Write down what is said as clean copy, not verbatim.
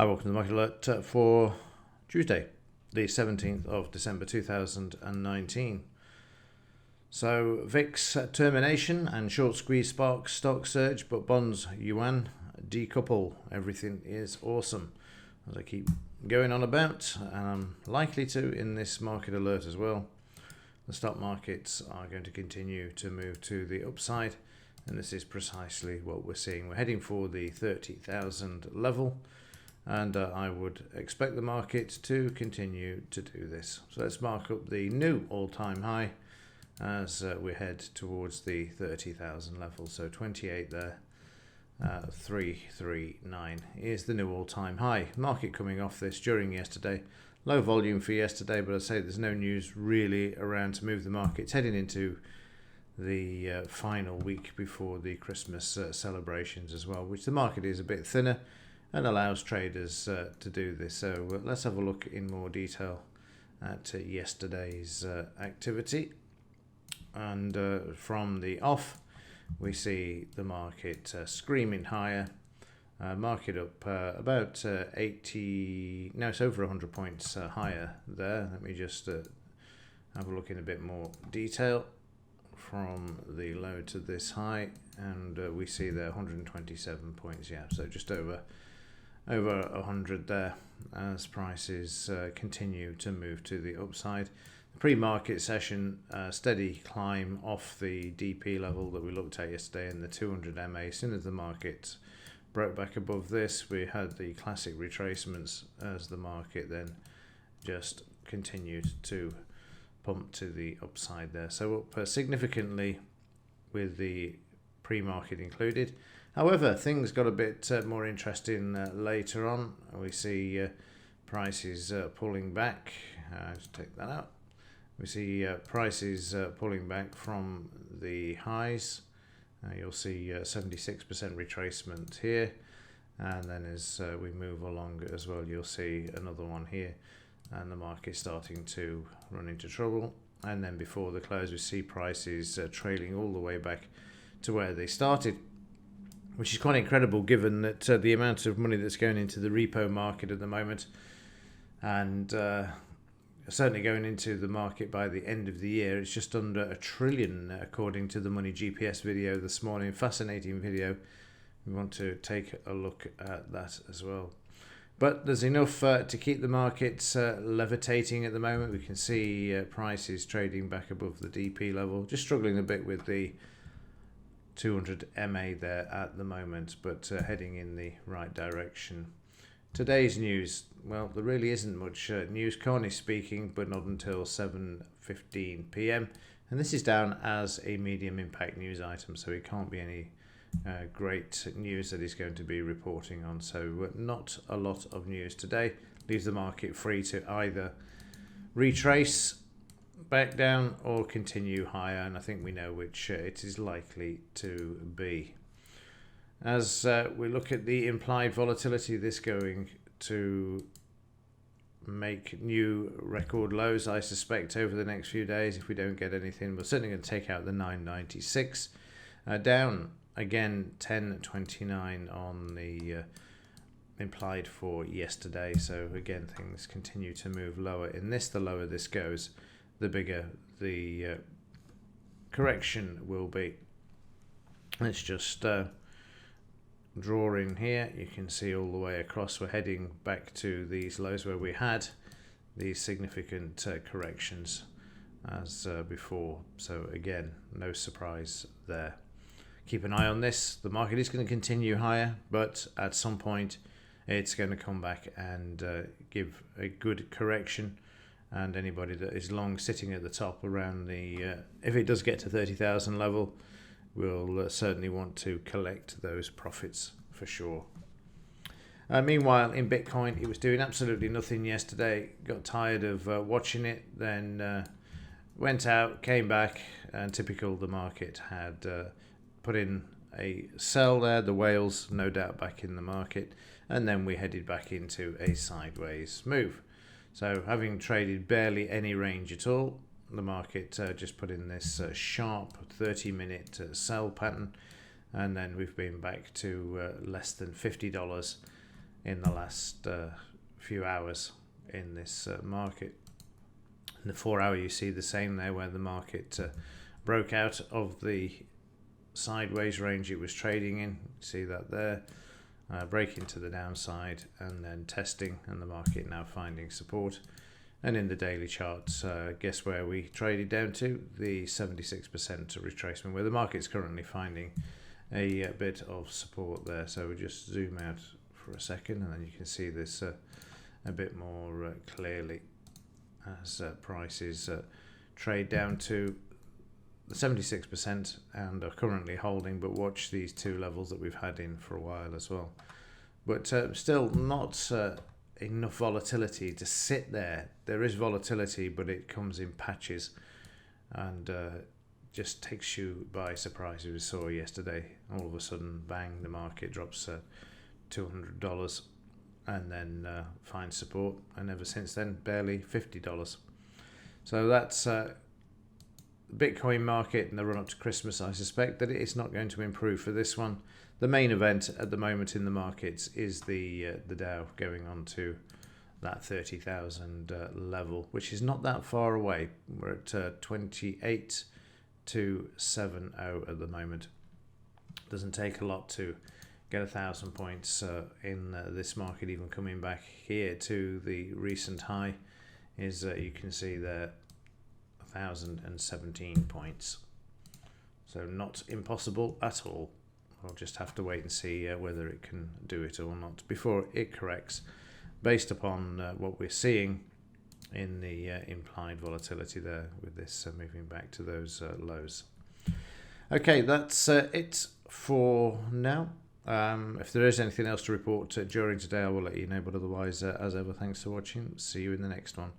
Hi, welcome to the Market Alert for Tuesday, the 17th of December 2019. So VIX termination and short squeeze sparks stock surge, but bonds yuan decouple. Everything is awesome, as I keep going on about, and I'm likely to in this Market Alert as well. The stock markets are going to continue to move to the upside, and this is precisely what we're seeing. We're heading for the 30,000 level, and I would expect the market to continue to do this. So let's mark up the new all-time high as we head towards the 30,000 level. So 28 there, 339 is the new all-time high. Market coming off this during yesterday. Low volume for yesterday, but I'd say there's no news really around to move the markets heading into the final week before the Christmas celebrations as well, which the market is a bit thinner and allows traders to do this. So let's have a look in more detail at yesterday's activity. And from the off, we see the market screaming higher. Market up about 80, no, it's over 100 points higher there. Let me just have a look in a bit more detail from the low to this high, and we see there 127 points, yeah, so just over 100 there as prices continue to move to the upside. The pre-market session, steady climb off the DP level that we looked at yesterday in the 200 MA. As soon as the market broke back above this, we had the classic retracements as the market then just continued to pump to the upside there. So up significantly with the pre-market included. However, things got a bit more interesting later on. We see prices pulling back. Just take that out. We see prices pulling back from the highs. You'll see 76% retracement here, and then as we move along as well, you'll see another one here, and the market starting to run into trouble. And then before the close, we see prices trailing all the way back to where they started, which is quite incredible given that the amount of money that's going into the repo market at the moment, and certainly going into the market by the end of the year, it's just under $1 trillion according to the Money GPS video this morning. Fascinating video. We want to take a look at that as well. But there's enough to keep the markets levitating at the moment. We can see prices trading back above the DP level, just struggling a bit with the 200 MA there at the moment, but heading in the right direction. Today's news, well, there really isn't much news. Carney speaking, but not until 7:15 p.m. And this is down as a medium impact news item, so it can't be any great news that he's going to be reporting on. So not a lot of news today. Leaves the market free to either retrace back down or continue higher, and I think we know which it is likely to be. As we look at the implied volatility, this going to make new record lows, I suspect, over the next few days. If we don't get anything, we're certainly going to take out the 996. Down again 10.29 on the implied for yesterday. So again, things continue to move lower in this. The lower this goes, the bigger the correction will be. Let's just draw in here. You can see all the way across we're heading back to these lows where we had these significant corrections as before. So again, no surprise there. Keep an eye on this. The market is going to continue higher, but at some point it's going to come back and give a good correction. And anybody that is long sitting at the top around the, if it does get to 30,000 level, will certainly want to collect those profits for sure. Meanwhile, in Bitcoin, it was doing absolutely nothing yesterday. Got tired of watching it, then went out, came back, and typical, the market had put in a sell there. The whales, no doubt, back in the market, and then we headed back into a sideways move. So having traded barely any range at all, the market just put in this sharp 30-minute sell pattern, and then we've been back to less than $50 in the last few hours in this market. In the 4 hour, you see the same there, where the market broke out of the sideways range it was trading in. See that there, breaking to the downside and then testing, and the market now finding support. And in the daily charts, guess where we traded down to? The 76% retracement, where the market's currently finding a bit of support there. So we'll just zoom out for a second, and then you can see this a bit more clearly as prices trade down to the 76% and are currently holding. But watch these two levels that we've had in for a while as well. But still not enough volatility to sit there. There is volatility, but it comes in patches and just takes you by surprise. As we saw yesterday, all of a sudden, bang, the market drops $200 and then finds support, and ever since then barely $50. So that's the Bitcoin market in the run up to Christmas. I suspect that it's not going to improve for this one. The main event at the moment in the markets is the Dow going on to that 30,000 level, which is not that far away. We're at 28,270 at the moment. Doesn't take a lot to get 1,000 points in this market. Even coming back here to the recent high is you can see there 1,017 points. So not impossible at all. We'll just have to wait and see whether it can do it or not before it corrects, based upon what we're seeing in the implied volatility there, with this moving back to those lows. Okay, that's it for now. If there is anything else to report during today, I will let you know, but otherwise, as ever, thanks for watching. See you in the next one.